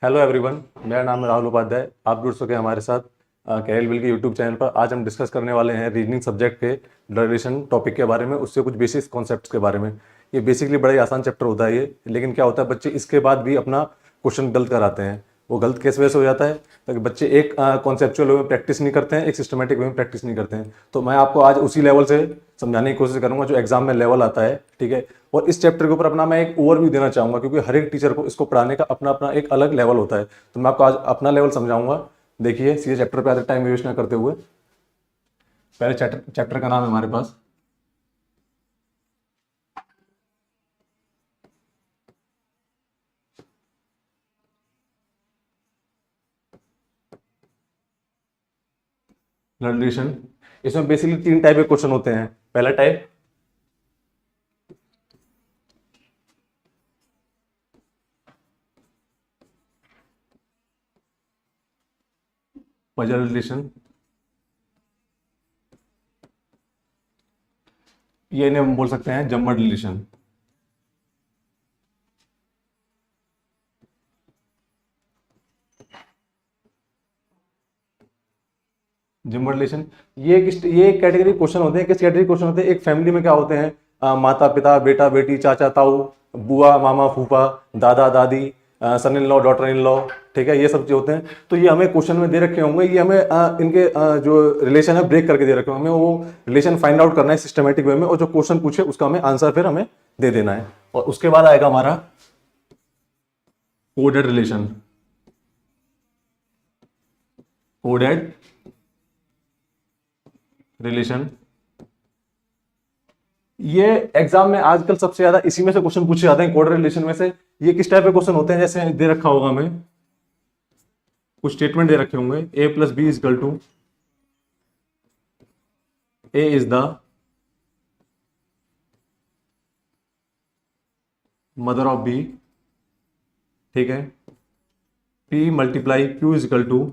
Hello everyone, मेरा नाम है राहुल उपाध्याय। आप जुड़ सके हमारे साथ कैरियर बिल के यूट्यूब चैनल पर। आज हम डिस्कस करने वाले हैं रीजनिंग सब्जेक्ट के डरिवेशन टॉपिक के बारे में, उससे कुछ बेसिक कॉन्सेप्ट्स के बारे में। ये बेसिकली बड़ा ही आसान चैप्टर होता है ये, लेकिन क्या होता है बच्चे इसके बाद भी अपना क्वेश्चन गलत कराते हैं। वो गलत किस वजह से हो जाता है? ताकि बच्चे एक कॉन्सेप्चुअल वे में प्रैक्टिस नहीं करते हैं, एक सिस्टमेटिक वे में प्रैक्टिस नहीं करते हैं। तो मैं आपको आज उसी लेवल से समझाने की कोशिश करूंगा जो एग्जाम में लेवल आता है, ठीक है। और इस चैप्टर के ऊपर अपना मैं एक ओवरव्यू देना चाहूंगा, क्योंकि हर एक टीचर को इसको पढ़ाने का अपना अपना एक अलग लेवल होता है। तो मैं आपको आज अपना लेवल समझाऊंगा। देखिए, सीधे चैप्टर पे आते टाइम वेस्ट ना करते हुए। पहले चैप्टर चैप्टर का नाम है हमारे पास रिलेशन। इसमें बेसिकली तीन टाइप के क्वेश्चन होते हैं। पहला टाइप पजल रिलेशन, ये इन्हें हम बोल सकते हैं जम्मड रिलेशन। जिम्बर्ड रिलेशन, ये कैटेगरी क्वेश्चन होते हैं। किस कैटेगरी क्वेश्चन होते हैं? एक फैमिली में क्या होते हैं, माता पिता, बेटा बेटी, चाचा ताऊ, बुआ मामा फूफा, दादा दादी, son in law, daughter in law, ठीक है। ये सब जो होते हैं, तो ये हमें क्वेश्चन में दे रखे होंगे। ये हमें इनके जो रिलेशन है ब्रेक करके दे रखे होंगे। हमें वो रिलेशन फाइंड आउट करना है सिस्टमेटिक वे में, और जो क्वेश्चन पूछे उसका हमें आंसर फिर हमें दे देना है। और उसके बाद आएगा हमारा कोडेड रिलेशन। कोडेड रिलेशन, ये एग्जाम में आजकल सबसे ज्यादा इसी में से क्वेश्चन पूछे जाते हैं, कोड रिलेशन में से। ये किस टाइप के क्वेश्चन होते हैं? जैसे दे रखा होगा हमें, कुछ स्टेटमेंट दे रखे होंगे, A plus B is equal to A is the mother of B, ठीक है। P multiply Q is equal to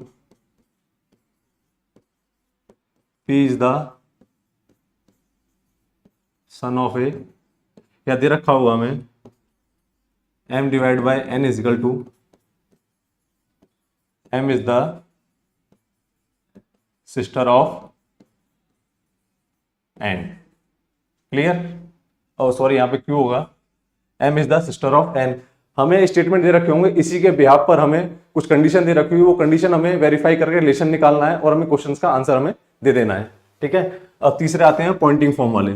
P is the son of A. या दे रखा होगा हमें m divide by n is equal to m is the sister of n। Clear? और sorry, यहाँ पे q होगा, m is the sister of n। हमें स्टेटमेंट दे रखे होंगे, इसी के बिहाफ पर हमें कुछ कंडीशन दे रखी हुई, वो कंडीशन हमें वेरीफाई करके रिलेशन निकालना है, और हमें क्वेश्चंस का आंसर हमें दे देना है, ठीक है। अब तीसरे आते हैं पॉइंटिंग फॉर्म वाले।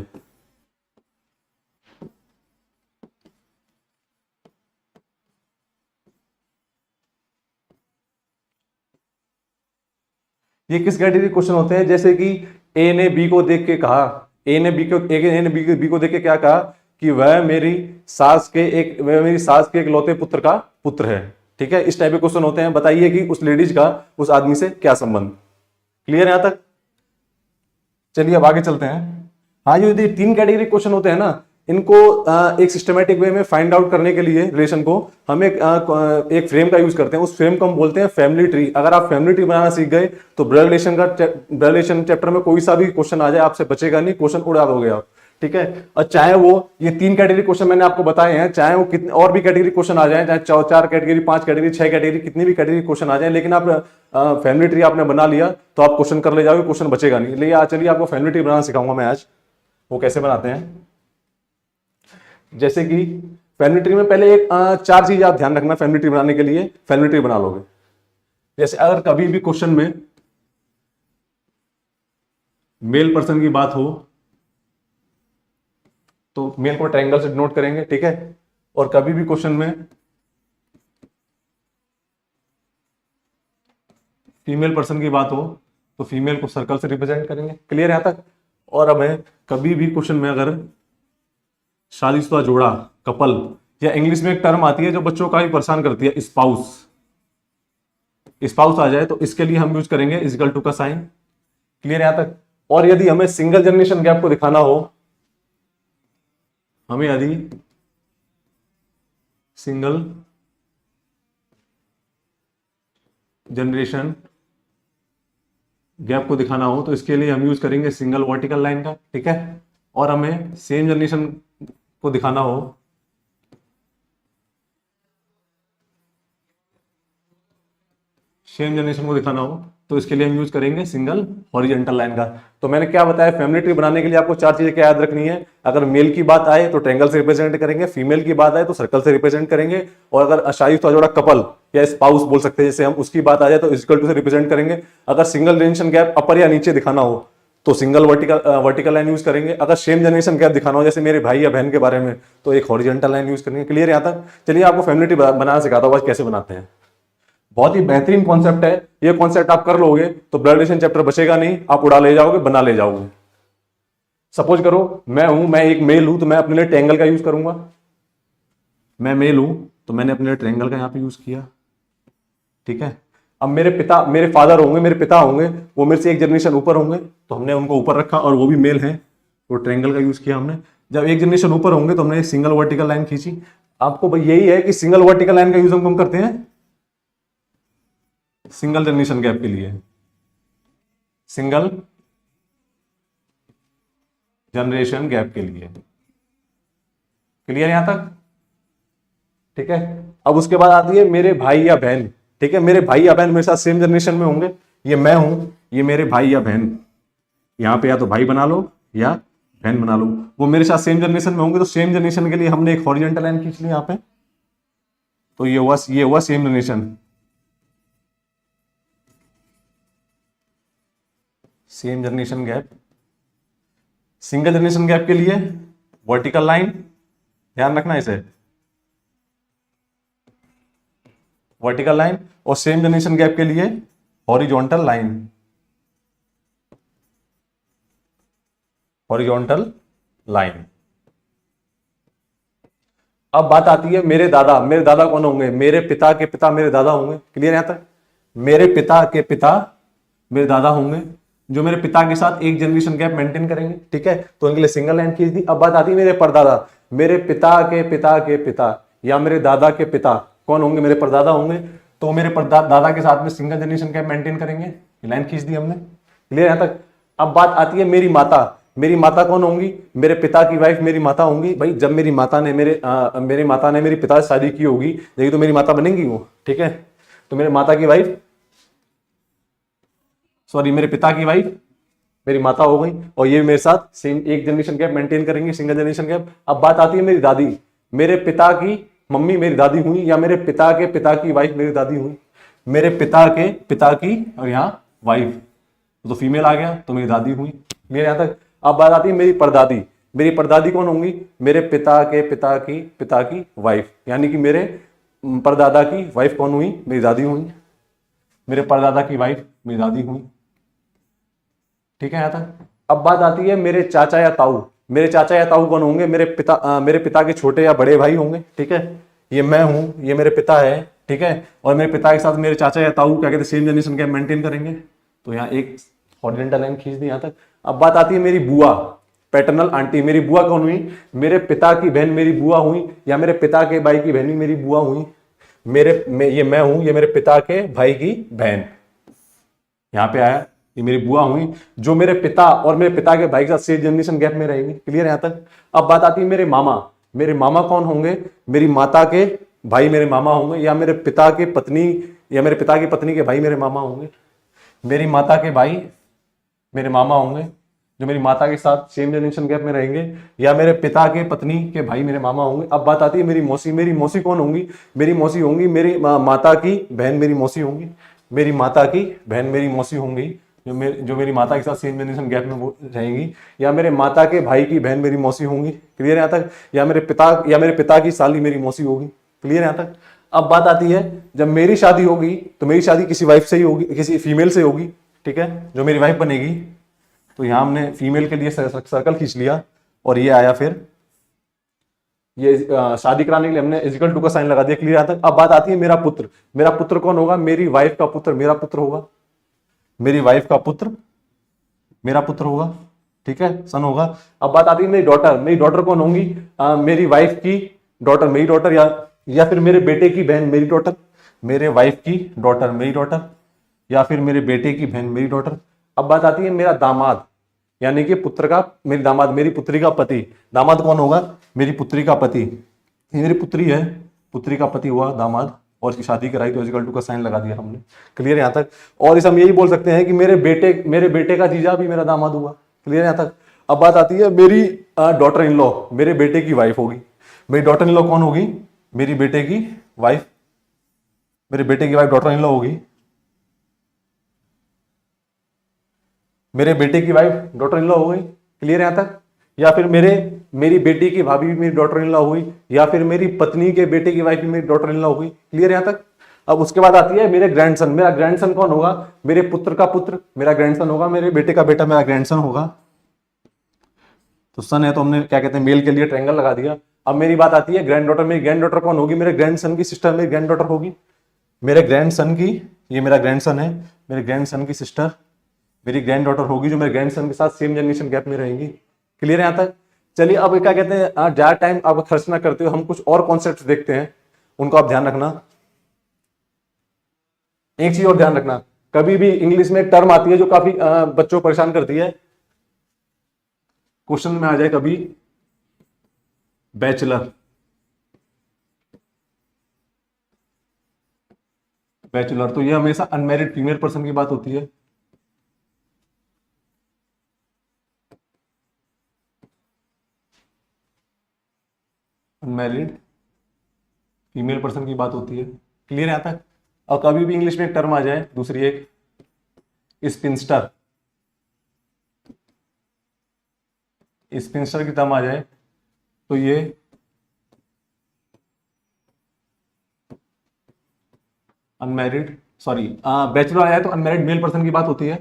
ये किस कैटेगरी क्वेश्चन होते हैं? जैसे कि ए ने बी को देख के कहा, ए ने बी को देख के क्या कहा कि वह मेरी सास के इकलौते पुत्र का पुत्र है, ठीक है। इस टाइप के क्वेश्चन होते हैं। बताइए कि उस लेडीज का उस आदमी से क्या संबंध। क्लियर है यहां तक? चलिए अब आगे चलते हैं। हाँ, ये तीन कैटेगरी क्वेश्चन होते हैं ना, इनको एक सिस्टमेटिक वे में फाइंड आउट करने के लिए रिलेशन को हम एक फ्रेम का यूज करते हैं। उस फ्रेम को हम बोलते हैं फैमिली ट्री। अगर आप फैमिली ट्री बनाना सीख गए तो ब्लड रिलेशन चैप्टर में कोई सा भी क्वेश्चन आ जाए आपसे बचेगा नहीं, क्वेश्चन उड़ा दोगे आप, ठीक है। और चाहे वो ये तीन कैटेगरी क्वेश्चन मैंने आपको बताए हैं, चाहे वो कितने और भी कैटेगरी क्वेश्चन आ जाए, चाहे चार कैटेगरी, पांच कैटेगरी, छह कैटेगरी, कितनी भी कैटेगरी क्वेश्चन आ जाए, लेकिन आप फैमिली ट्री आपने बना लिया तो आप क्वेश्चन कर ले जाओगे, क्वेश्चन बचेगा नहीं। चलिए आपको फैमिली ट्री बनाना सिखाऊंगा मैं आज। वो कैसे बनाते हैं? जैसे कि फैमिली ट्री में पहले एक चार चीज आप ध्यान रखना। फैमिली ट्री बनाने के लिए फैमिली ट्री बना लोगे, जैसे अगर कभी भी क्वेश्चन में मेल पर्सन की बात हो तो मेल को ट्रायंगल से डिनोट करेंगे, ठीक है। और कभी भी क्वेश्चन में फीमेल पर्सन की बात हो तो फीमेल को सर्कल से रिप्रेजेंट करेंगे। क्लियर यहां तक? और हमें कभी भी क्वेश्चन में अगर शादीशुदा जोड़ा, कपल, या इंग्लिश में एक टर्म आती है जो बच्चों का भी परेशान करती है, स्पाउस, स्पाउस आ जाए तो इसके लिए हम यूज करेंगे इजिकल टू का साइन। क्लियर यहां तक? और यदि हमें सिंगल जनरेशन गैप को दिखाना हो, हमें यदि सिंगल जनरेशन गैप को दिखाना हो तो इसके लिए हम यूज करेंगे सिंगल वर्टिकल लाइन का, ठीक है। और हमें सेम जनरेशन को दिखाना हो सेम जनरेशन को दिखाना हो तो इसके लिए हम यूज करेंगे सिंगल हॉरिजॉन्टल लाइन का। तो मैंने क्या बताया, फैमिली ट्री बनाने के लिए आपको 4 चीजें क्या याद रखनी है। अगर मेल की बात आए तो ट्रायंगल से रिप्रेजेंट करेंगे, फीमेल की बात आए तो सर्कल से रिप्रेजेंट करेंगे, और अगर शादीशुदा जोड़ा कपल या स्पाउस बोल सकते हैं जैसे हम, उसकी बात आ जाए तो इक्वल टू से रिप्रेजेंट करेंगे। अगर सिंगल जनरेशन गैप अपर या नीचे दिखाना हो तो सिंगल वर्टिकल लाइन यूज करेंगे। अगर सेम जनरेशन गैप दिखाना हो जैसे मेरे भाई या बहन के बारे में तो एक हॉरिजॉन्टल लाइन यूज करेंगे। क्लियर यहाँ तक? चलिए आपको फैमिली ट्री बनाना सिखाता हूँ, कैसे बनाते हैं। बहुत ही बेहतरीन कॉन्सेप्ट है ये। कॉन्सेप्ट आप कर लोगे तो ब्लड रिलेशन चैप्टर बचेगा नहीं, आप उड़ा ले जाओगे, बना ले जाओगे। सपोज करो मैं एक मेल हूं तो मैं अपने लिए ट्रायंगल का यूज करूंगा। मैं मेल हूं तो मैंने अपने लिए ट्रायंगल का यहां पे यूज किया, ठीक है। अब मेरे फादर होंगे, मेरे पिता होंगे, वो मेरे से एक जनरेशन ऊपर होंगे तो हमने उनको ऊपर रखा और वो भी मेल है तो ट्रायंगल का यूज किया हमने। जब एक जनरेशन ऊपर होंगे तो हमने एक सिंगल वर्टिकल लाइन खींची। आपको भाई यही है कि सिंगल वर्टिकल लाइन का यूज हम करते हैं सिंगल जनरेशन गैप के लिए, सिंगल जनरेशन गैप के लिए। क्लियर यहां तक? ठीक है। अब उसके बाद आती है मेरे भाई या बहन, ठीक है। मेरे भाई या बहन मेरे साथ सेम जनरेशन में होंगे। ये मैं हूं, ये मेरे भाई या बहन, यहां पे या तो भाई बना लो या बहन बना लो, वो मेरे साथ सेम जनरेशन में होंगे। तो सेम जनरेशन के लिए हमने एक हॉरिजॉन्टल लाइन खींच ली यहां पे, तो ये हुआ same generation. Same generation gap. Single generation gap के लिए वर्टिकल लाइन, ध्यान रखना इसे, वर्टिकल लाइन। और सेम जनरेशन गैप के लिए हॉरिजॉन्टल लाइन, हॉरिजॉन्टल लाइन। अब बात आती है मेरे दादा। मेरे दादा कौन होंगे? मेरे पिता के पिता मेरे दादा होंगे। क्लियर यहां तक? मेरे पिता के पिता मेरे दादा होंगे जो मेरे पिता के साथ एक जनरेशन गैप मेंटेन करेंगे, ठीक है। तो इनके लिए सिंगल लाइन खींच दी। अब बात आती है मेरे परदादा। मेरे पिता के पिता के पिता या मेरे दादा के पिता कौन होंगे? मेरे परदादा होंगे। तो मेरे दादा के साथ में सिंगल जनरेशन गैप मेंटेन करेंगे, लाइन खींच दी हमने। क्लियर यहां तक? अब बात आती है मेरी माता। मेरी माता कौन होंगी? मेरे पिता की वाइफ मेरी माता होंगी। भाई जब मेरी माता ने मेरे माता ने मेरी पिता से शादी की होगी यही तो मेरी माता बनेंगी वो, ठीक है। तो मेरे माता की वाइफ, सॉरी मेरे पिता की वाइफ मेरी माता हो गई, और ये मेरे साथ सेम एक जनरेशन गैप मेंटेन करेंगे, सिंगल जनरेशन गैप। अब बात आती है मेरी दादी। मेरे पिता की मम्मी मेरी दादी हुई या मेरे पिता के पिता की वाइफ मेरी दादी हुई। मेरे पिता के पिता की और यहाँ वाइफ तो फीमेल आ गया तो मेरी दादी हुई। मेरे यहां तक? अब बात आती है मेरी परदादी। मेरी परदादी कौन होंगी? मेरे पिता के पिता की वाइफ, यानी कि मेरे परदादा की वाइफ कौन हुई? मेरी दादी हुई। मेरे परदादा की वाइफ मेरी दादी हुई, ठीक है यहां तक? अब बात आती है मेरे चाचा या ताऊ। मेरे चाचा या ताऊ कौन होंगे? मेरे पिता के छोटे या बड़े भाई होंगे, ठीक है। ये मैं हूं, ये मेरे पिता है, ठीक है। और मेरे पिता के साथ मेरे चाचा या ताऊ क्या कहते हैं, सेम जनरेशन गैप मेंटेन करेंगे। तो यहाँ एक हॉरिजॉन्टल लाइन खींच दी यहां तक। अब बात आती है मेरी बुआ, पैटर्नल आंटी। मेरी बुआ कौन हुई? मेरे पिता की बहन मेरी बुआ हुई या मेरे पिता के भाई की बहन भी मेरी बुआ हुई। ये मैं हूं, ये मेरे पिता के भाई की बहन, यहां पे आया, ये मेरी बुआ हुई जो मेरे पिता और मेरे पिता के भाई के साथ सेम जनरेशन गैप में रहेंगी। क्लियर यहां तक? अब बात आती है मेरे मामा। मेरे मामा कौन होंगे? मेरी माता के भाई मेरे मामा होंगे या मेरे पिता की पत्नी के भाई मेरे मामा होंगे। मेरी माता के भाई मेरे मामा होंगे जो मेरी माता के साथ सेम जनरेशन गैप में रहेंगे, या मेरे पिता के पत्नी के भाई मेरे मामा होंगे। अब बात आती है मेरी मौसी। मेरी मौसी कौन होंगी? मेरी मौसी होंगी मेरी माता की बहन मेरी मौसी होंगी। मेरी माता की बहन मेरी मौसी होंगी जो मेरी माता के साथ सेम जनरेशन गैप में रहेंगी, या मेरे माता के भाई की बहन मेरी मौसी होंगी। क्लियर यहाँ तक? या मेरे पिता की साली मेरी मौसी होगी। क्लियर यहाँ तक? अब बात आती है जब मेरी शादी होगी तो मेरी शादी किसी वाइफ से ही होगी, किसी फीमेल से होगी, ठीक है, जो मेरी वाइफ बनेगी। तो यहां हमने फीमेल के लिए सर्कल खींच लिया और ये आया, फिर ये शादी कराने के लिए हमने इक्वल टू का साइन लगा दिया। क्लियर यहाँ तक? अब बात आती है मेरा पुत्र। मेरा पुत्र कौन होगा? मेरी वाइफ का पुत्र मेरा पुत्र होगा। मेरी वाइफ का पुत्र मेरा पुत्र होगा, ठीक है, सन होगा। अब बात आती है मेरी डॉटर। मेरी डॉटर कौन होंगी? मेरी वाइफ की डॉटर मेरी डॉटर, या फिर मेरे बेटे की बहन मेरी डॉटर। मेरे वाइफ की डॉटर मेरी डॉटर, या फिर मेरे बेटे की बहन मेरी डॉटर। अब बात आती है मेरा दामाद, यानी कि मेरी दामाद, मेरी पुत्री का पति। दामाद कौन होगा? मेरी पुत्री का पति। मेरी पुत्री है, पुत्री का पति हुआ दामाद। और इसकी शादी कराई तो इक्वल टू का साइन लगा दिया हमने। क्लियर है यहाँ तक? और इस हम यही बोल सकते हैं कि मेरे बेटे का जीजा भी मेरा दामाद हुआ। क्लियर है यहाँ तक? अब बात आती है मेरी डॉटर इन लॉ मेरे बेटे की वाइफ होगी। मेरी डॉटर इन लॉ कौन होगी? मेरी बेटे की वाइफ, मेरे बेटे की वाइफ डॉटर इन लॉ होगी। मेरे बेटे की वाइफ डॉटर इन लॉ हो गई। क्लियर है यहाँ तक? या फिर मेरी बेटी की भाभी भी मेरी डॉटर इन लॉ हुई, या फिर मेरी पत्नी के बेटे की वाइफ भी मेरी डॉटर इन लॉ हुई। क्लियर है यहाँ तक? अब उसके बाद आती है मेरे ग्रैंडसन। मेरा ग्रैंडसन कौन होगा? मेरे पुत्र का पुत्र मेरा ग्रैंडसन होगा, मेरे बेटे का बेटा मेरा ग्रैंडसन होगा। तो सन है तो हमने क्या कहते हैं मेल के लिए ट्रायंगल लगा दिया। अब मेरी बात आती है ग्रैंड डॉटर। मेरी ग्रैंड डॉटर कौन होगी? मेरे ग्रैंडसन की सिस्टर मेरी ग्रैंड डॉटर होगी। मेरे ग्रैंडसन की, ये मेरा ग्रैंडसन है, मेरे ग्रैंडसन की सिस्टर मेरी ग्रैंड डॉटर होगी, जो मेरे ग्रैंडसन के साथ सेम जनरेशन गैप में रहेंगी। क्लियर है यहाँ तक? चलिए अब क्या कहते हैं, ज्यादा टाइम आप खर्च ना करते हो, हम कुछ और कॉन्सेप्ट देखते हैं, उनको आप ध्यान रखना। एक चीज और ध्यान रखना, कभी भी इंग्लिश में एक टर्म आती है जो काफी बच्चों को परेशान करती है, क्वेश्चन में आ जाए कभी बैचलर। बैचलर तो ये हमेशा अनमैरिड फीमेल पर्सन की बात होती है। अनमैरिड फीमेल पर्सन की बात होती है। क्लियर है यहां तक? और कभी भी इंग्लिश में एक टर्म आ जाए दूसरी, एक स्पिंस्टर, स्पिंस्टर की टर्म आ जाए तो ये अनमैरिड बैचलर आ जाए तो अनमैरिड मेल पर्सन की बात होती है।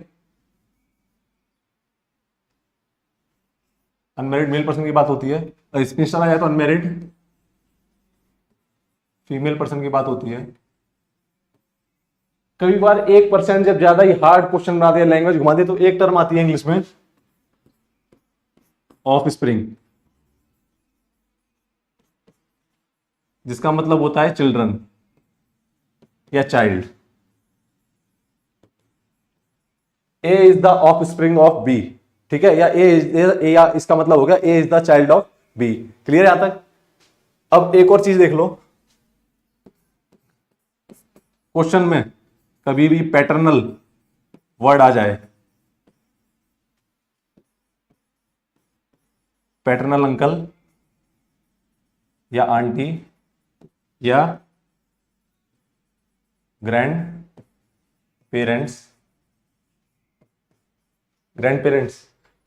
अनमैरिड मेल पर्सन की बात होती है। और स्पिंस्टर आ जाए तो अनमैरिड फीमेल पर्सन की बात होती है। कभी बार 1% जब ज्यादा ही हार्ड क्वेश्चन बना दे, लैंग्वेज घुमा दे, तो एक टर्म आती है इंग्लिश में ऑफ स्प्रिंग, जिसका मतलब होता है चिल्ड्रन या child. A is the offspring of B, ठीक है, या इसका मतलब हो गया A is the child of B. Clear है यहां तक? अब एक और चीज देख लो, क्वेश्चन में कभी भी पैटर्नल वर्ड आ जाए, पैटर्नल अंकल या आंटी या ग्रैंड पेरेंट्स,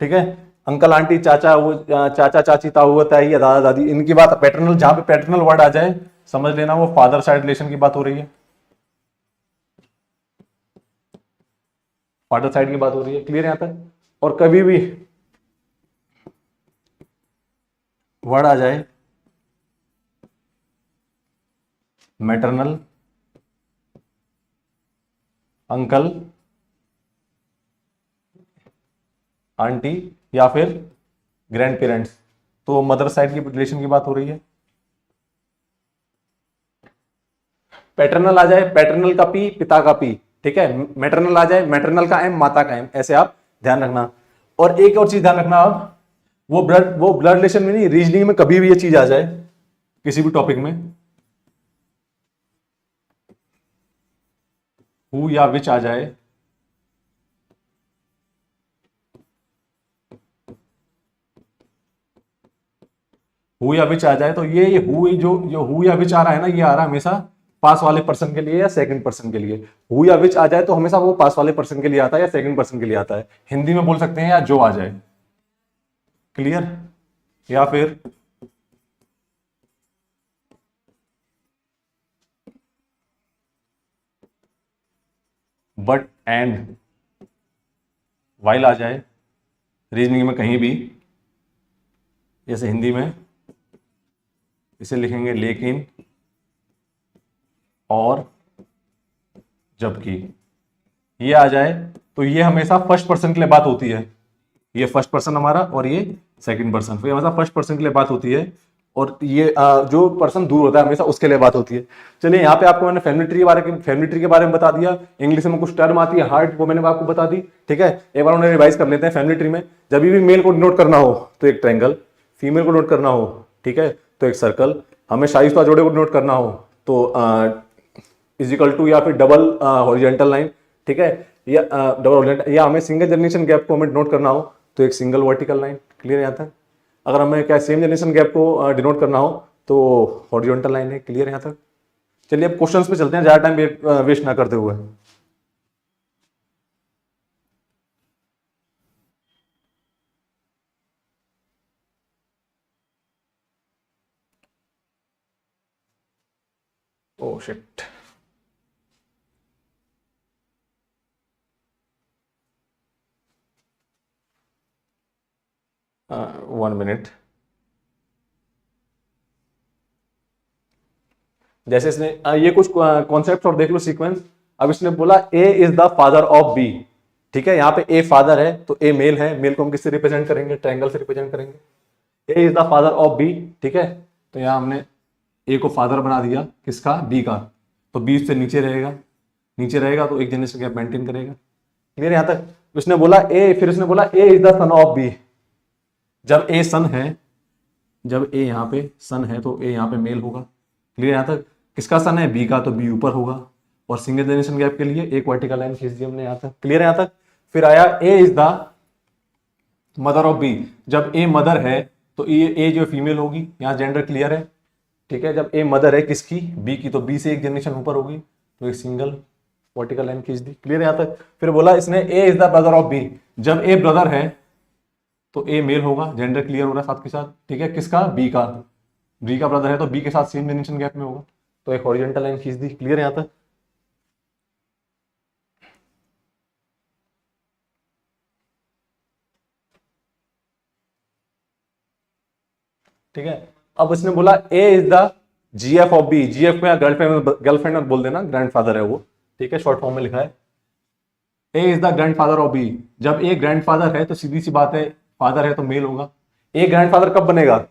ठीक है, अंकल आंटी चाचा, वो चाचा चाची, ताऊ ताई या दादा दादी, इनकी बात पैटर्नल, जहां पे पैटर्नल वर्ड आ जाए समझ लेना वो फादर साइड रिलेशन की बात हो रही है, फादर साइड की बात हो रही है। क्लियर है यहां तक? और कभी भी वर्ड आ जाए मैटरनल अंकल आंटी या फिर ग्रैंड पेरेंट्स, तो मदर साइड की रिलेशन की बात हो रही है। पैटर्नल आ जाए, पैटर्नल का पी, पिता का पी, ठीक है, मैटरनल आ जाए, मैटरनल का एम, माता का एम, ऐसे आप ध्यान रखना। और एक और चीज ध्यान रखना, आप वो ब्लड रिलेशन में नहीं, रीजनिंग में कभी भी ये चीज आ जाए किसी भी टॉपिक में, हु या विच आ जाए, हु या विच आ जाए, तो ये हु, जो हु या विच आ रहा है ना, ये आ रहा है हमेशा पास वाले पर्सन के लिए या सेकंड पर्सन के लिए। हु या विच आ जाए तो हमेशा वो पास वाले पर्सन के लिए आता है या सेकंड पर्सन के लिए आता है। हिंदी में बोल सकते हैं या जो आ जाए। क्लियर? या फिर बट एंड वाइल आ जाए रीजनिंग में कहीं भी, जैसे हिंदी में इसे लिखेंगे लेकिन, और, जबकि, ये आ जाए तो ये हमेशा फर्स्ट पर्सन के लिए बात होती है। ये फर्स्ट पर्सन हमारा और ये सेकंड पर्सन, फिर हमेशा फर्स्ट पर्सन के लिए बात होती है, और ये जो पर्सन दूर होता है हमेशा उसके लिए बात होती है। चलिए यहाँ पे आपको मैंने फैमिली ट्री के बारे में बता दिया। इंग्लिश में कुछ टर्म आती है हार्ड, वो मैंने आपको बता दी, ठीक है। एक बार उन्हें रिवाइज कर लेते हैं। फैमिली ट्री में जब भी मेल को नोट करना हो तो एक ट्रायंगल, फीमेल को नोट करना हो, ठीक है, तो एक सर्कल, हमें शाइस्ता जोड़े को नोट करना हो तो इज इक्वल टू या फिर डबल हॉरिजॉन्टल लाइन, ठीक है, या डबल हॉरिजॉन्टल, या हमें सिंगल जनरेशन गैप को हमें डिनोट करना हो तो एक सिंगल वर्टिकल लाइन। क्लियर यहाँ तक? अगर हमें क्या सेम जनरेशन गैप को डिनोट करना हो तो हॉरिजॉन्टल लाइन है। क्लियर यहाँ तक? चलिए अब क्वेश्चंस पे चलते हैं, ज्यादा टाइम वेस्ट ना करते हुए। Oh shit, one minute. जैसे इसने ये कुछ कॉन्सेप्ट और देख लो सीक्वेंस। अब इसने बोला A is the father of B, ठीक है, यहाँ पे ए फादर है तो ए मेल है, मेल को हम किससे रिप्रेजेंट करेंगे? ट्रायंगल से रिप्रेजेंट करेंगे। A is the father of B, ठीक है, तो यहाँ हमने ए को फादर बना दिया, किसका? बी का, तो बी से नीचे रहेगा, नीचे रहेगा तो एक जनरेशन गैप मेंटेन करेगा। क्लियर यहाँ तक? उसने बोला ए, फिर उसने बोला A is the son of B. जब ए सन है, जब ए यहाँ पे सन है तो ए यहाँ पे मेल होगा। क्लियर यहाँ तक? किसका सन है? बी का, तो बी ऊपर होगा। और सिंगल जनरेशन गैप के लिए एक वर्टिकल लाइन खींच दी हमने यहाँ तक। क्लियर यहाँ तक? फिर आया A is the mother of B. जब ए मदर है तो ए जो फीमेल होगी, यहाँ जेंडर क्लियर है, ठीक है। जब ए मदर है किसकी? बी की, तो बी से एक जनरेशन ऊपर होगी तो एक सिंगल वर्टिकल लाइन खींच दी। क्लियर यहाँ तक? फिर बोला इसने A is the brother of B. जब ए ब्रदर है तो ए मेल होगा, जेंडर क्लियर हो रहा है साथ के साथ, ठीक है। किसका? बी का, बी का ब्रदर है तो बी के साथ सेम जनरेशन गैप में होगा तो एक हॉरिजॉन्टल लाइन खींच दी। क्लियर यहाँ तक? ठीक है। अब इसने बोला A is the GF of B. GF में गर्लफ्रेंड बोल देना, ग्रैंडफादर है वो, ठीक है, शॉर्ट फॉर्म में लिखा है। A is the grandfather of B. जब ए ग्रैंडफादर है तो सीधी सी बात है, फादर है तो मेल होगा। ए ग्रैंडफादर कब बनेगा?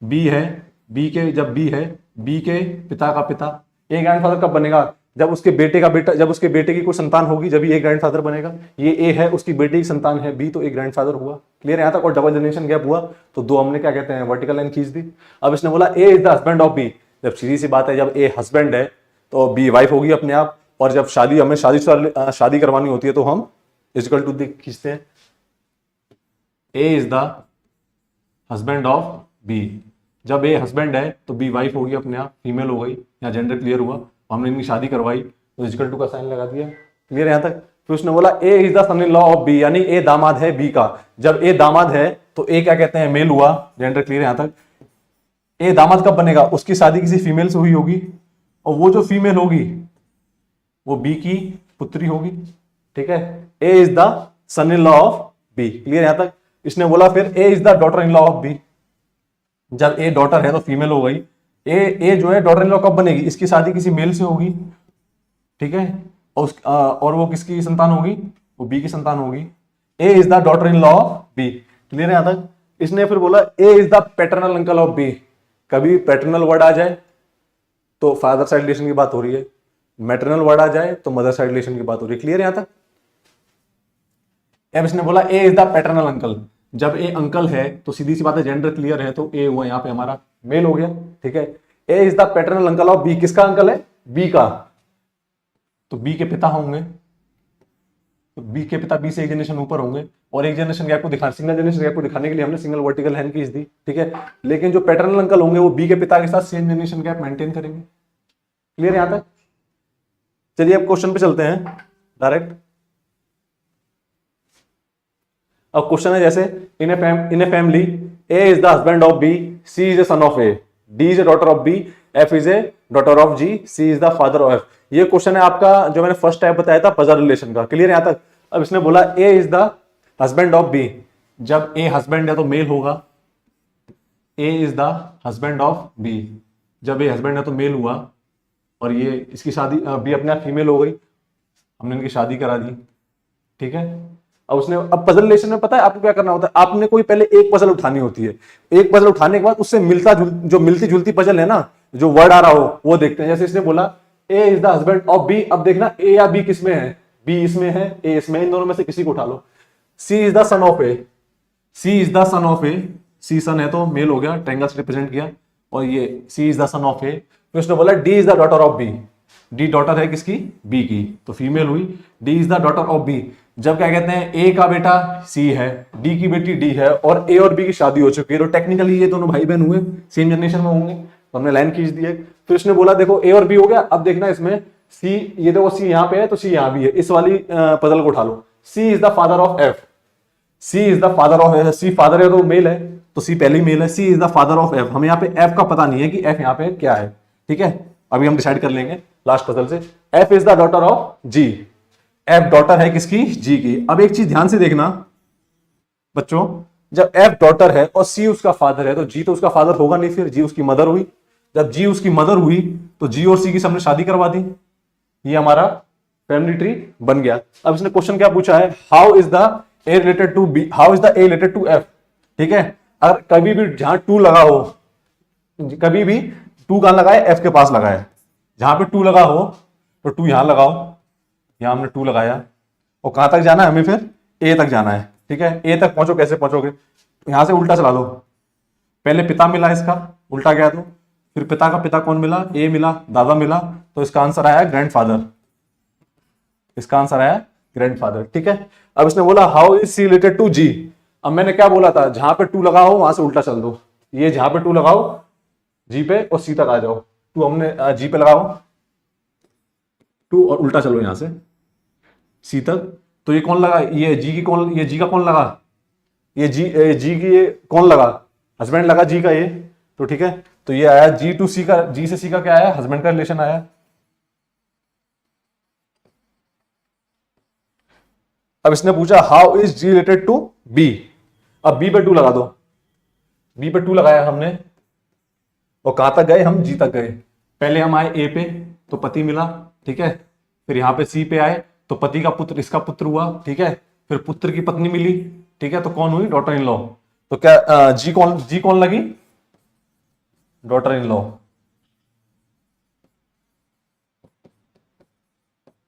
बी है, बी के, जब बी है, बी के पिता का पिता। ए ग्रैंडफादर कब बनेगा? जब उसके बेटे का बेटा, जब उसके बेटे की कोई संतान होगी जब ये ग्रैंडफादर बनेगा। ये ए है, उसकी बेटी की संतान है बी, तो एक ग्रैंडफादर हुआ। क्लियर यहाँ तक? और डबल जनरेशन गैप हुआ तो दो हमने क्या कहते हैं, वर्टिकल लाइन खींच दी। अब इसने बोला A is the husband of B. जब सीधी सी बात है, जब ए हस्बैंड है तो बी वाइफ होगी अपने आप। और जब हमें शादी करवानी होती है तो हम इक्वल टू खींचते हैं, A is the husband of B. जब ए हस्बैंड है तो बी वाइफ होगी अपने आप, फीमेल हो गई, यहाँ जेंडर क्लियर हुआ, हमने इनकी शादी करवाई तो इक्वल टू का साइन लगा दिया। क्लियर यहाँ तक? फिर उसने बोला A is the son in law of B, यानी ए दामाद है बी का। जब ए दामाद है तो ए क्या कहते हैं, मेल हुआ, जेंडर क्लियर यहाँ तक। ए दामाद कब बनेगा? उसकी शादी किसी फीमेल से हुई होगी और वो जो फीमेल होगी वो बी की पुत्री होगी, ठीक है। A is the son in law of B. Clear यहाँ तक? इसने बोला फिर A is the daughter in law of B. जब ए डॉटर है तो फीमेल हो गई। ए जो है डॉटर इन लॉ कब बनेगी? इसकी शादी किसी मेल से होगी, ठीक है, और वो किसकी संतान होगी? वो बी की संतान होगी। A is the daughter in law of B. Clear है यहाँ तक? इसने फिर बोला A is the paternal uncle of B. कभी पैटर्नल वर्ड आ जाए तो फादर साइड रिलेशन की बात हो रही है, मैटरनल वर्ड आ जाए तो मदर साइड रिलेशन की बात हो रही है। क्लियर है यहाँ तक? अब इसने बोला A is the paternal uncle. जब ए अंकल है तो सीधी सी बात है, जेंडर क्लियर है तो ए हुआ यहाँ पे हमारा मेल हो गया, ठीक है। A is the paternal uncle of B. किसका अंकल है? बी का, तो बी के पिता होंगे, तो बी के पिता बी से एक जनरेशन ऊपर होंगे। और एक जनरेशन गैप को दिखाने, सिंगल जनरेशन गैप को दिखाने के लिए हमने सिंगल वर्टिकल लाइन खींच दी, ठीक है। लेकिन जो पैटर्नल अंकल होंगे वो बी के पिता के साथ सेम जनरेशन गैप मेंटेन करेंगे। क्लियर यहां तक? चलिए अब क्वेश्चन पे चलते हैं डायरेक्ट। अब क्वेश्चन है जैसे in a family A is the husband of B, C is a son of A, D is a daughter of B, F is a daughter of G, C is the father of F. ये question है आपका जो मैंने first type बताया था puzzle relation का। Clear यहां तक? अब इसने बोला A is the husband of B. जब ए हस्बैंड है तो मेल होगा, A is the husband of B. जब ए हस्बैंड है तो मेल हुआ और ये इसकी शादी, बी अपने आप फीमेल हो गई, हमने इनकी शादी करा दी, ठीक है। अब उसने, अब पजल रिलेशन में पता है आपको क्या करना होता है? आपने कोई पहले एक पजल उठानी होती है, एक पजल उठाने के बाद उससे जो मिलती जुलती पजल है ना, जो वर्ड आ रहा हो वो देखते हैं। जैसे इसने बोला A is the husband of B. अब देखना ए या बी किसमें है, बी इसमें है, ए इसमें, इन दोनों में से किसी को उठा लो। C is the son of A, C is the son of A, C son है तो मेल हो गया, ट्रायंगल से रिप्रेजेंट किया। और ये C is the son of A, फिर उसने बोला D is the daughter of B, D daughter है किसकी, बी की, तो फीमेल हुई, D is the daughter of B. जब क्या कहते हैं ए का बेटा सी है, डी की बेटी डी है, और ए और बी की शादी हो चुकी है, तो टेक्निकली ये दोनों भाई बहन हुए, सेम जनरेशन में होंगे, तो हमने लाइन खींच दी है। फिर उसने बोला देखो ए और बी हो गया, अब देखना इसमें सी, ये देखो सी यहाँ पे है तो सी यहाँ भी है, इस वाली पजल को उठा लो। C is the father of F, C is the father of, C father है तो मेल है, तो सी पहली मेल है, C is the father of F. हमें यहाँ पे एफ का पता नहीं है कि एफ यहाँ पे क्या है, ठीक है, अभी हम डिसाइड कर लेंगे लास्ट पजल से। F is the daughter of G, F daughter है किसकी, जी की। अब एक चीज ध्यान से देखना बच्चों, जब एफ डॉटर है और सी उसका फादर है, तो जी तो उसका फादर होगा नहीं, फिर जी उसकी मदर हुई। जब जी उसकी मदर हुई तो जी और सी की सबने शादी करवा दी, ये हमारा फैमिली ट्री बन गया। अब इसने क्वेश्चन क्या पूछा है, how is the A related to B, how is the A related to F, ठीक है। अगर कभी भी जहां टू लगा हो, कभी भी टू कहां लगाए, एफ के पास लगाए, जहां पे टू लगा हो तो टू यहां लगाओ, यहां हमने टू लगाया, और कहां तक जाना है हमें, फिर ए तक जाना है, ठीक है। ए तक पहुंचो, कैसे पहुंचोगे, यहां से उल्टा चला दो, पहले पिता मिला इसका, उल्टा गया तो फिर पिता का पिता कौन मिला, ए मिला, दादा मिला, तो इसका आंसर आया ग्रैंडफादर, इसका आंसर आया ग्रैंडफादर, ठीक है। अब इसने बोला how is C related to G. अब मैंने क्या बोला था, जहां पे टू लगा हो वहां से उल्टा चल दो, ये जहां पे टू लगाओ जी पे और सी तक आ जाओ, टू हमने जी पे लगाओ टू और उल्टा चलो यहां से सी तक, तो ये कौन लगा, ये जी की कौन, ये जी का कौन लगा, ये जी की ये कौन लगा, हस्बैंड लगा जी का ये, तो ठीक है, तो ये आया जी टू सी का, जी से सी का क्या आया, हस्बैंड का रिलेशन आया। अब इसने पूछा how is G related to B, अब बी पे टू लगा दो, बी पे टू लगाया हमने, और कहां तक गए हम, जी तक गए। पहले हम आए ए पे तो पति मिला, ठीक है, फिर यहां पे सी पे आए तो पति का पुत्र इसका पुत्र हुआ, ठीक है, फिर पुत्र की पत्नी मिली, ठीक है, तो कौन हुई, डॉटर इन लॉ। तो क्या जी कौन लगी, daughter in law,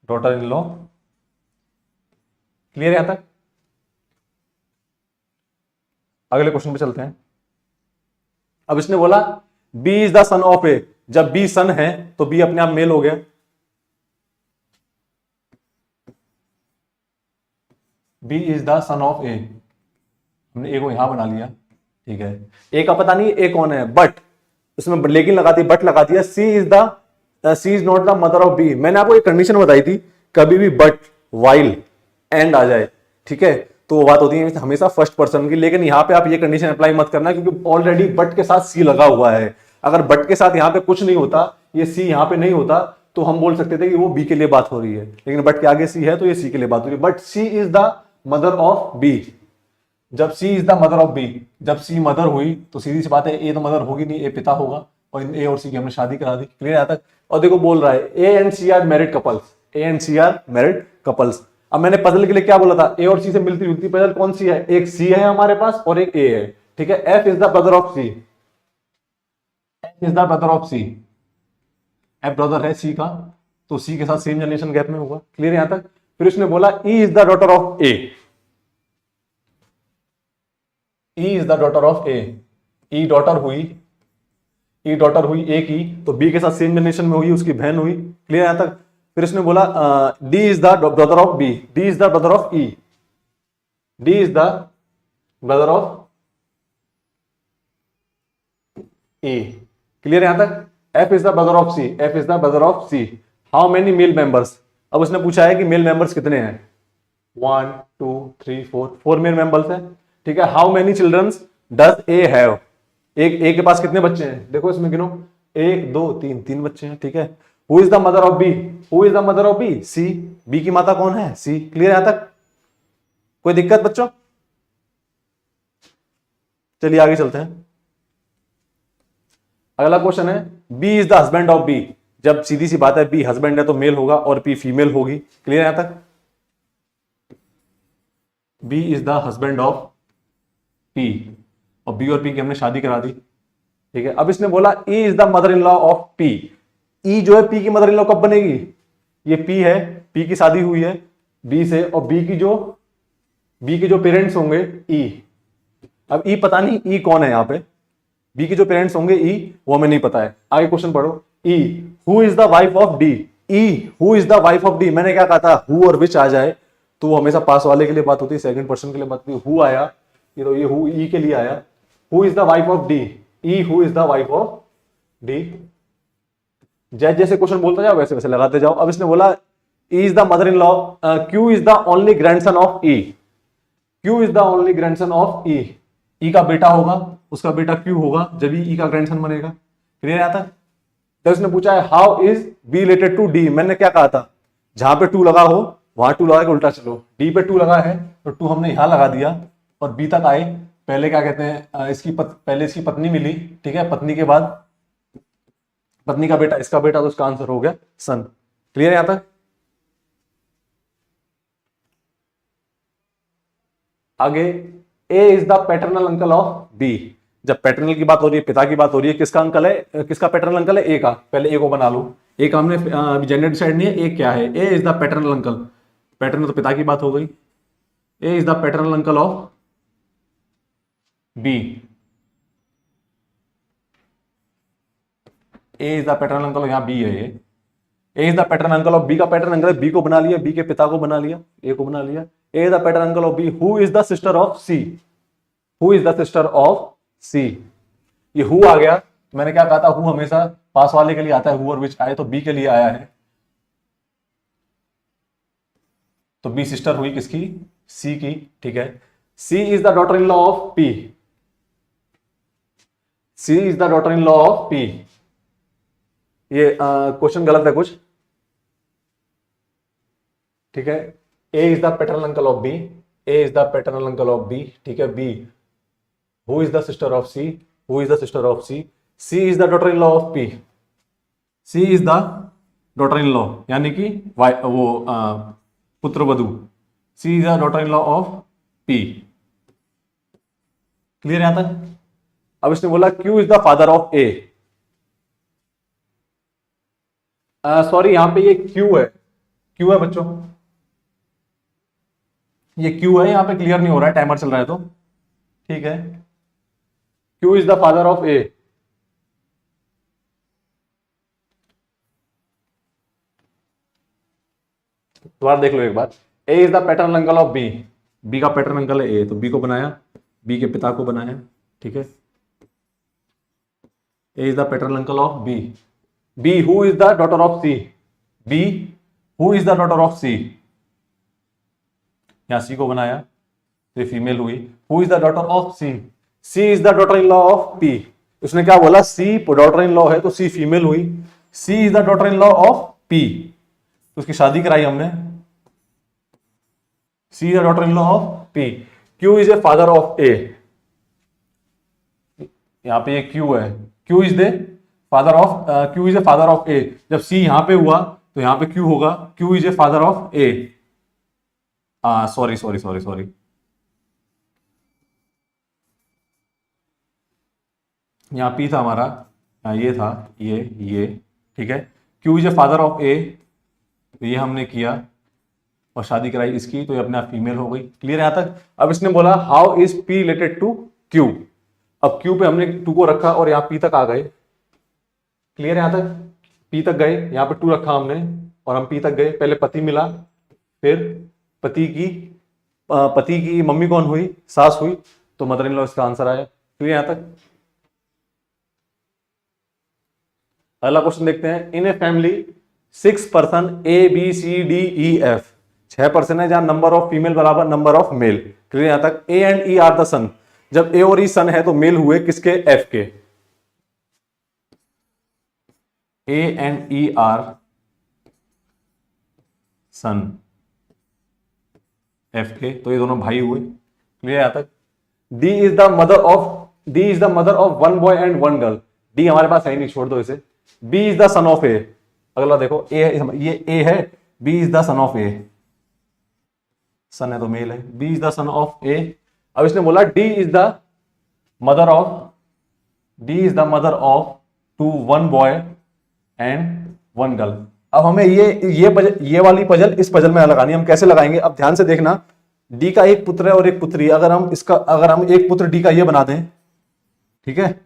daughter in law, clear है यहां तक। अगले क्वेश्चन पे चलते हैं। अब इसने बोला B is the son of A, जब बी सन है तो बी अपने आप मेल हो गया, B is the son of A, हमने ए को यहां बना लिया, ठीक है। ए का पता नहीं ए कौन है, बट उसमें लेकिन लगा दी, बट लगा दिया, C is not the mother of B. मैंने आपको एक कंडीशन बताई थी, कभी भी बट वाइल एंड आ जाए, ठीक है, तो वो बात होती है हमेशा फर्स्ट पर्सन की, लेकिन यहां पे आप ये कंडीशन अप्लाई मत करना, क्योंकि ऑलरेडी बट के साथ सी लगा हुआ है। अगर बट के साथ यहां पे कुछ नहीं होता, ये सी यहां पे नहीं होता, तो हम बोल सकते थे कि वो बी के लिए बात हो रही है, लेकिन बट के आगे सी है तो ये सी के लिए बात हो रही है। But C is the mother of B, जब C is the mother of B, जब सी मदर हुई तो सीधी सी बात है ए तो मदर होगी नहीं, ए पिता होगा, और ए और सी की हमने शादी करा दी, क्लियर यहां तक। और देखो बोल रहा है A and C are married couples, A and C are married couples. अब मैंने पजल के लिए क्या बोला था, ए और सी से मिलती जुलती पजल कौन सी है, एक सी है हमारे पास और एक ए है, ठीक है। F is the brother of C, F is the brother of C, F brother है सी का, तो सी के साथ सेम जनरेशन गैप में होगा, क्लियर यहां तक। फिर उसने बोला E is the daughter of A, E is the daughter of A, E daughter हुई, ई डॉटर हुई ए की, तो बी के साथ सेम जनरेशन में होगी, उसकी बहन हुई, क्लियर यहां तक। फिर इसने बोला D is the brother of B, D is the brother of E, D is the brother of A, clear यहां तक। F is the brother of C, F is the brother of C. How many male members, अब उसने पूछा है कि male members कितने हैं, 1 2 3 4, 4 male members है, ठीक है। How many childrens does A have, एक ए के पास कितने बच्चे हैं, देखो इसमें गिनो, 1 2 3, 3 बच्चे हैं, ठीक है। Who is the mother of B, who is the mother of B, C, B की माता कौन है, सी, क्लियर यहां तक, कोई दिक्कत बच्चों। चलिए आगे चलते हैं। अगला क्वेश्चन है B is the husband of B, जब सीधी सी बात है बी हस्बैंड है तो मेल होगा और पी फीमेल होगी, क्लियर यहां तक। B is the husband of P, और बी और पी की हमने शादी करा दी, ठीक है। अब इसने बोला E is the mother in law of P, E जो है पी की मदर इन लॉ कब बनेगी, ये पी है, पी की शादी हुई है बी से, और बी के जो पेरेंट्स होंगे ई, अब ई पता नहीं ई कौन है, यहां पे बी के जो पेरेंट्स होंगे ई, वो हमें नहीं पता है। आगे क्वेश्चन पढ़ो, ई who is the wife of D, E who is the wife of D, मैंने क्या कहा था, हु और विच आ जाए तो वो हमेशा पास वाले के लिए बात होती है, सेकंड पर्सन के लिए बात होती है। हु आया, ये तो ये हु ई के लिए आया, who is the wife of D, E who is the wife of D. जैसे जैसे क्वेश्चन बोलता जाओ वैसे वैसे लगाते जाओ। अब इसने बोला E is the mother in law, Q is the only grandson of E, Q is the only grandson of E, E का बेटा होगा, उसका बेटा क्यू होगा, जब ई का ग्रैंडसन बनेगा। क्लियर है आता? तो उसने पूछा है how is B related to D, मैंने क्या कहा था, जहां पे टू लगा हो वहां टू लगा के उल्टा चलो, डी पे टू लगा है तो टू हमने यहां लगा दिया और बी तक आए। पहले क्या कहते हैं, पहले इसकी पत्नी मिली, ठीक है, पत्नी के बाद पत्नी का बेटा, इसका बेटा, तो इसका आंसर हो गया सन। क्लियर है यहां तक? आगे A is the paternal uncle of B, जब पैटर्नल की बात हो रही है, पिता की बात हो रही है, किसका अंकल है, किसका पैटर्नल अंकल है, ए का। पहले ए को बना लो, ए का हमने जेंडर डिसाइड नहीं है, ए क्या है, A is the paternal uncle, paternal तो पिता की बात हो गई, A is the paternal uncle of B, A is the paternal uncle, यहां बी है, ये A is the paternal uncle of B का पैटर्नल अंकल है, बी को बना लिया, बी के पिता को बना लिया, ए को बना लिया, A is the paternal uncle of B, who is the sister of C, who is the sister of C, ये हु आ गया। मैंने क्या कहा था, हु हमेशा पास वाले के लिए आता है, हु और विच आए तो बी के लिए आया है, तो बी सिस्टर हुई किसकी, सी की, ठीक है। C is the daughter in law of P, C is the daughter in law of P, ये क्वेश्चन गलत है कुछ, ठीक है। A is the paternal uncle of B, A is the paternal uncle of B, ठीक है। B who is the sister of C, who is the sister of C, C is the daughter in law of P, C is the daughter in law यानी कि वो पुत्र वधु, C is the daughter in law of P. Clear है यहां तक? अब इसने बोला Q is the father of A, sorry यहां पे ये क्यू है, क्यू है बच्चों, ये क्यू है, यहां पे क्लियर नहीं हो रहा है, टाइमर चल रहा है तो ठीक है। Q is the father of A, दोबारा देख लो एक बार, A is the paternal uncle of B, B का पैटर्नल अंकल है ए, तो बी को बनाया, बी के पिता को बनाया, ठीक है। A is the paternal uncle of B, B who is the daughter of C, B who is the daughter of C, यहां सी को बनाया तो फीमेल हुई, who is the daughter of C, C is the daughter in law of P, उसने क्या बोला, सी daughter in law है तो सी फीमेल हुई, C is the daughter in law of P, तो उसकी शादी कराई हमने, C is the daughter in law of P. Q is a father of A, यहां पे ये क्यू है, Q is the father of, Q is a father of A, जब सी यहां पे हुआ तो यहां पे क्यू होगा, Q is a father of A, sorry sorry sorry sorry, यहां पी था हमारा, ये था, ये ठीक है। Q is a father of A, तो ये हमने किया और शादी कराई इसकी, तो ये अपने आप फीमेल हो गई। क्लियर है यहां तक? अब इसने बोला how is P related to Q, अब क्यू पे हमने टू को रखा और यहां पी तक आ गए। क्लियर है यहां तक? पी तक गए, यहां पे टू रखा हमने और हम पी तक गए, पहले पति मिला, फिर पति की मम्मी कौन हुई, सास हुई, तो मदर इन लॉ इसका आंसर आया। क्लियर यहां तक? अगला क्वेश्चन देखते हैं, in a family 6 person A B C D E F, 6 person है जहां नंबर ऑफ फीमेल बराबर नंबर ऑफ मेल। क्लियर यहां तक? A and E are the son, जब ए और ई सन है तो मेल हुए किसके, एफ के। A and E are son F के, तो ये दोनों भाई हुए। क्लियर यहां तक? D is the mother of 1 boy and 1 girl, D हमारे पास है नहीं, छोड़ दो इसे। B is the son of A, अगला देखो ये ए है, B is the son of A, son है तो मेल है, B is the son of A. अब इसने बोला D is the mother of 1 boy and 1 girl. अब हमें ये वाली पजल इस पजल में लगानी है, हम कैसे लगाएंगे, अब ध्यान से देखना। डी का एक पुत्र है और एक पुत्री, अगर हम एक पुत्र डी का ये बना दें, ठीक है,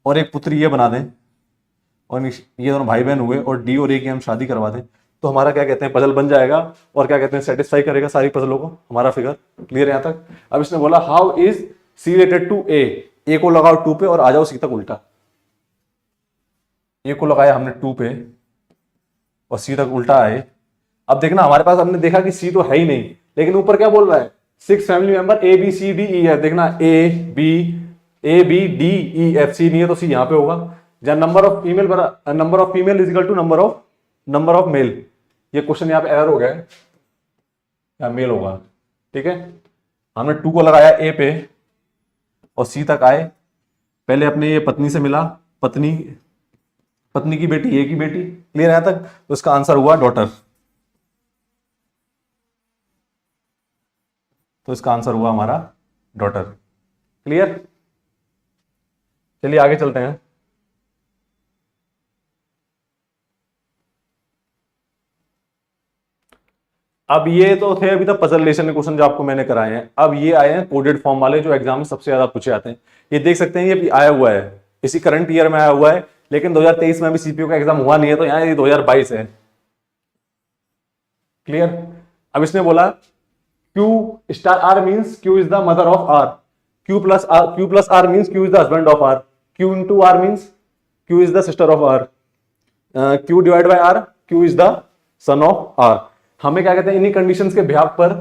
और एक पुत्री ये बना दें, और ये दोनों भाई बहन हुए और डी और ए की हम शादी करवा दें, तो हमारा क्या कहते हैं पजल बन जाएगा और क्या कहते हैं सेटिस्फाई करेगा सारी पजलों को हमारा फिगर। क्लियर है यहाँ तक? अब इसने बोला how is C related to A को लगाओ 2 पे और आ जाओ सी तक उल्टा। ए को लगाया हमने 2 पे और सी तक उल्टा आए। अब देखना हमारे पास हमने देखा कि सी तो है ही नहीं, लेकिन ऊपर क्या बोल रहा है 6 family member A B C D E F. देखना A B D E F, C नहीं है तो सी यहां पे होगा। जब number of female is equal to number of male, ये क्वेश्चन यहाँ पे एरर हो गया है, या मेल होगा। ठीक है, हमने 2 को लगाया ए पे और सी तक आए। पहले अपने ये पत्नी से मिला, पत्नी की बेटी ए की बेटी। क्लियर है तक? तो इसका आंसर हुआ डॉटर। तो इसका आंसर हुआ हमारा डॉटर। क्लियर? चलिए आगे चलते हैं। अब ये तो थे अभी तक पजल रिलेशन के क्वेश्चन जो आपको मैंने कराए हैं। अब ये आए हैं कोडेड फॉर्म वाले जो एग्जाम में सबसे ज्यादा पूछे जाते हैं। ये देख सकते हैं, ये भी आया हुआ है, इसी करंट ईयर में आया हुआ है, लेकिन 2023 में अभी सीपीयू का एग्जाम हुआ नहीं है, तो यहाँ ये 2022 है। क्लियर? अब इसने बोला Q star R means Q is the mother of R, Q plus R means Q is the husband of R, Q into R means Q is the sister of R, Q divide by R Q is the son of R. हमें क्या कहते हैं इन्हीं conditions के behalf पर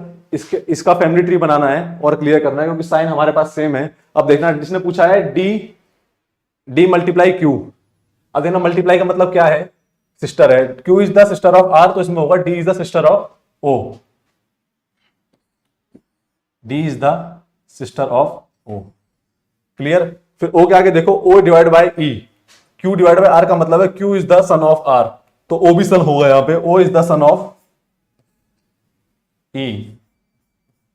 इसका family tree बनाना है और क्लियर करना है, क्योंकि साइन हमारे पास सेम है। अब देखना, जिसने पूछा है डी मल्टीप्लाई क्यू। अब देखना मल्टीप्लाई का मतलब क्या है, सिस्टर है। Q is the sister of R, तो इसमें होगा D is the sister of O, D is the sister of O. Clear? फिर ओ के आगे देखो, O divide by E, Q divide by R का मतलब है Q is the son of R, तो ओ भी सन होगा यहाँ पे, O is the son of E.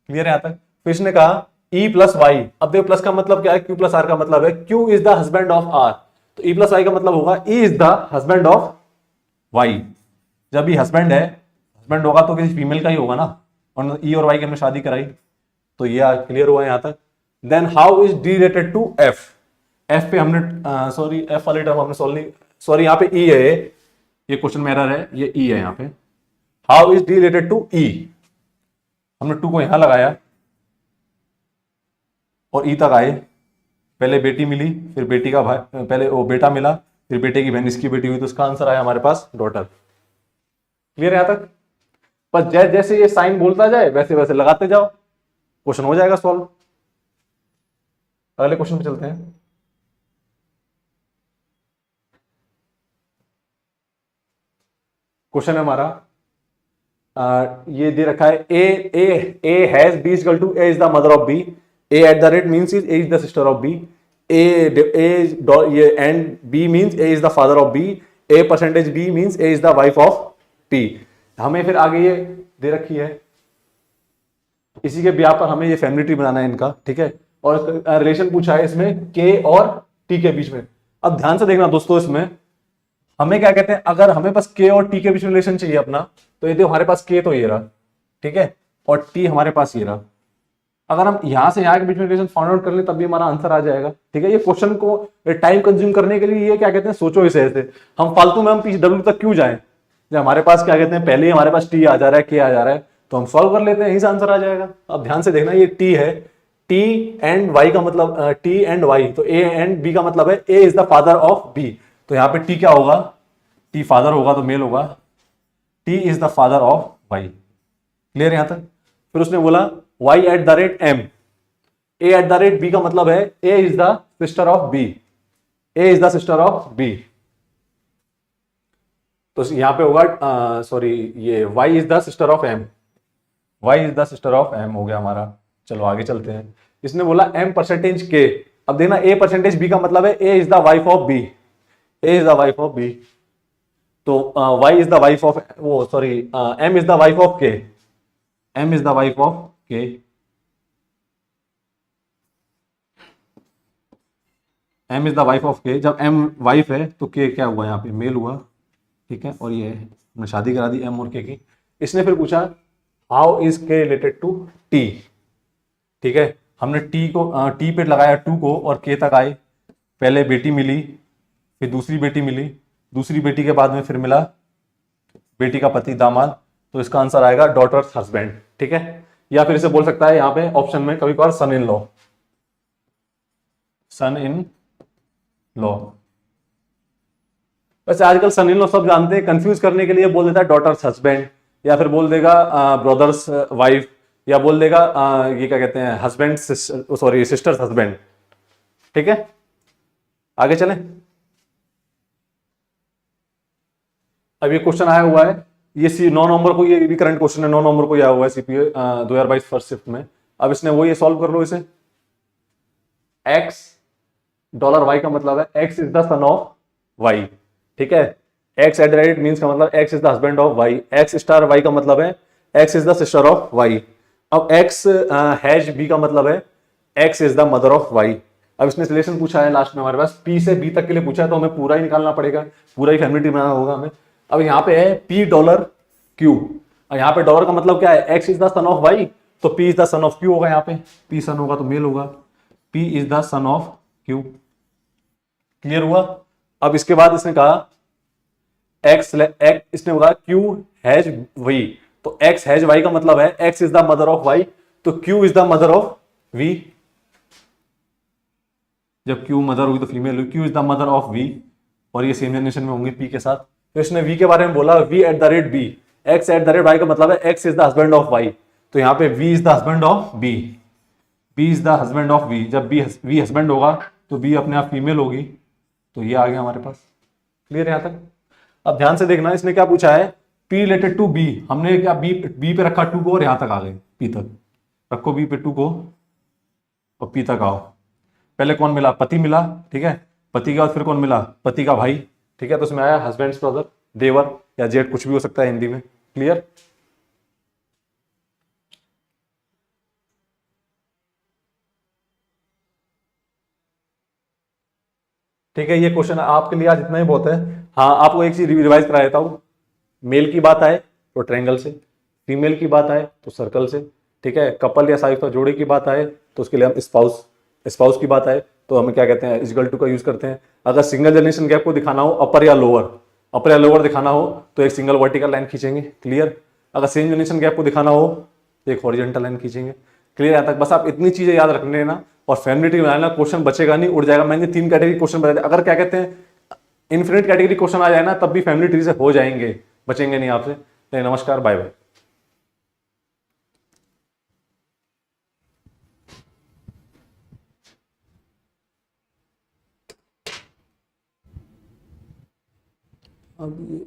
Clear है यहां तक? फिर इसने कहा ई प्लस वाई। अब देखो प्लस का मतलब क्या है, क्यू प्लस आर का मतलब है Q is the husband of R, तो ई प्लस वाई का मतलब होगा E is the husband of Y. जब ई हस्बैंड है, हस्बैंड होगा तो किसी फीमेल का ही होगा ना, और ई और वाई की हमने शादी कराई, तो ये क्लियर हुआ यहां तक। Then how is D related to F. F पे हमने सॉरी एफ वाले टर्म हमने सॉल्व नहीं, सॉरी यहाँ पे ई है, ये क्वेश्चन में एरर है, ये ई है यहाँ पे। How is D related to E, हमने 2 को यहां लगाया और ई तक आए। पहले बेटी मिली, फिर बेटी का भाई, पहले वो बेटा मिला, फिर बेटे की बहन इसकी बेटी हुई, तो इसका आंसर आया हमारे पास डॉटर। क्लियर है यहां तक? बस जैसे ये साइन बोलता जाए वैसे वैसे लगाते जाओ, क्वेश्चन हो जाएगा सॉल्व। अगले क्वेश्चन पे चलते हैं। क्वेश्चन है हमारा, ये दे रखा है A has B equal to A is the mother of B, A at the rate means A is the sister of B, ये and B means A is the father of B, A percentage B means A is the wife of P. हमें फिर आगे ये दे रखी है, इसी के ब्याह पर हमें ये फैमिली ट्री बनाना है इनका। ठीक है, और रिलेशन पूछा है इसमें के और टी के बीच में। अब ध्यान से देखना दोस्तों, इसमें हमें क्या कहते हैं, अगर हमें बस के और टी के बीच में रिलेशन चाहिए अपना, तो ये देखो हमारे पास के तो ये रहा, ठीक है, और टी हमारे पास ये रहा। अगर हम यहां से यहाँ के बीच में रिलेशन फाइंड आउट कर ले तब भी हमारा आंसर आ जाएगा। ठीक है, ये क्वेश्चन को टाइम कंज्यूम करने के लिए ये क्या कहते हैं, सोचो इसे ऐसे, हम फालतू में हम डब्ल्यू तक क्यों जाए, जब हमारे पास क्या कहते हैं पहले ही हमारे पास टी आ जा रहा है, के आ जा रहा है, तो हम सॉल्व कर लेते हैं, यहीं से आंसर आ जाएगा। अब ध्यान से देखना, ये टी है, टी एंड वाई का मतलब टी एंड वाई, तो ए एंड बी का मतलब है A is the father of B, तो यहाँ पे टी क्या होगा, टी फादर होगा तो मेल होगा, T is the father of Y. Clear यहां तक? फिर उसने बोला Y at the rate M, A at the rate B का मतलब है A is the sister of B, A is the sister of B, तो यहां पे होगा सॉरी ये Y is the sister of M, Y is the sister of M हो गया हमारा। चलो आगे चलते हैं। इसने बोला एम परसेंटेज के, अब देखना ए परसेंटेज बी का मतलब है A is the wife of B, A is the wife of B, तो Y is the wife of वो sorry M is the wife of K, M is the wife of K, M is the wife of K. जब M wife है तो के क्या हुआ, यहाँ पे मेल हुआ, ठीक है, और ये हमने शादी करा दी एम और के की। इसने फिर पूछा हाउ इज के रिलेटेड टू टी, ठीक है, हमने टी को टी पे लगाया 2 को और के तक आए, पहले बेटी मिली, फिर दूसरी बेटी मिली, दूसरी बेटी के बाद में फिर मिला बेटी का पति दामाद, तो इसका आंसर आएगा डॉटर्स हस्बैंड, ठीक है। या फिर इसे बोल सकता है यहां पे ऑप्शन में कभी कभार सन in law, sun in law. वैसे आजकल सन इन लॉ सब जानते हैं, कंफ्यूज करने के लिए बोल देता है डॉटर्स हस्बैंड, या फिर बोल देगा ब्रदर्स वाइफ, या बोल देगा ये क्या कहते हैं हस्बैंड सॉरी सिस्टर्स हस्बैंड, ठीक है। आगे चलें। अब ये क्वेश्चन आया हुआ है, ये 9 नवंबर को, ये भी करंट क्वेश्चन है, 9 नवंबर को आया हुआ है सीपीए 2022 फर्स्ट शिफ्ट में। अब इसने वो ये सॉल्व कर लो इसे। एक्स डॉलर वाई का मतलब है X is the son of Y, ठीक है। X at the rate means का मतलब X is the husband of Y, X star Y का मतलब है X is the sister of Y. अब एक्स हैज बी का मतलब है X is the mother of Y. अब इसने रिलेशन पूछा है लास्ट में हमारे पास पी से बी तक के लिए पूछा है, तो हमें पूरा ही निकालना पड़ेगा, पूरा ही फैमिली ट्री बनाना होगा हमें। अब यहाँ पे है पी डॉलर क्यू, और यहाँ पे डॉलर का मतलब क्या है X is the son of Y, तो P is the son of Q होगा, यहाँ पे पी सन होगा तो मेल होगा, P is the son of Q. Clear हुआ। अब इसके बाद इसने कहा एक्स इसने बोला क्यू हैज वी, तो एक्स हैज वाई का मतलब है X is the mother of Y, तो Q is the mother of V. जब क्यू मदर हुई तो फीमेल हुई, Q is the mother of V, और ये सेम जनरेशन में होंगे पी के साथ। तो इसने वी के बारे में बोला V at the rate B, X at the rate Y का मतलब है X is the husband of Y, तो यहाँ पे V is the husband of B, B is the husband of V. जब बी वी हस्बैंड होगा तो B अपने आप फीमेल होगी, तो ये आ गया हमारे पास। क्लियर है यहां तक। अब ध्यान से देखना, इसने क्या पूछा है P रिलेटेड टू बी, हमने क्या बी पे रखा 2 को और यहां तक आ गए P तक, रखो बी पे 2 को और P तक आओ। पहले कौन मिला, पति मिला, ठीक है। पति के बाद फिर कौन मिला, पति का भाई, ठीक है। तो उसमें आया हस्बैंड ब्रदर, देवर या जेठ, कुछ भी हो सकता है हिंदी में। क्लियर। ठीक है, ये क्वेश्चन आपके लिए आज इतना ही बहुत है। हाँ, आपको एक चीज रिवाइज करा देता हूं, मेल की बात आए तो ट्रायंगल से, फीमेल की बात आए तो सर्कल से, ठीक है। कपल या साइफर जोड़े की बात आए तो उसके लिए हम स्पाउस, स्पाउस की बात आए तो हमें क्या कहते हैं इक्वल टू का यूज करते हैं। अगर सिंगल जनरेशन गैप को दिखाना हो अपर या लोअर, अपर या लोअर दिखाना हो तो एक सिंगल वर्टिकल लाइन खींचेंगे। क्लियर। अगर सेम जनरेशन गैप को दिखाना हो तो एक हॉरिजॉन्टल लाइन खींचेंगे। क्लियर यहां तक। बस आप इतनी चीजें याद रखने हैं और फैमिली ट्री बनाना, क्वेश्चन बचेगा नहीं, उड़ जाएगा। मैंने 3 कैटेगरी क्वेश्चन बताए थे, अगर क्या कहते हैं इन्फिनिट कैटेगरी क्वेश्चन आ जाए ना तब भी फैमिली ट्री से हो जाएंगे, बचेंगे नहीं आपसे। नमस्कार, बाय बाय। अब ये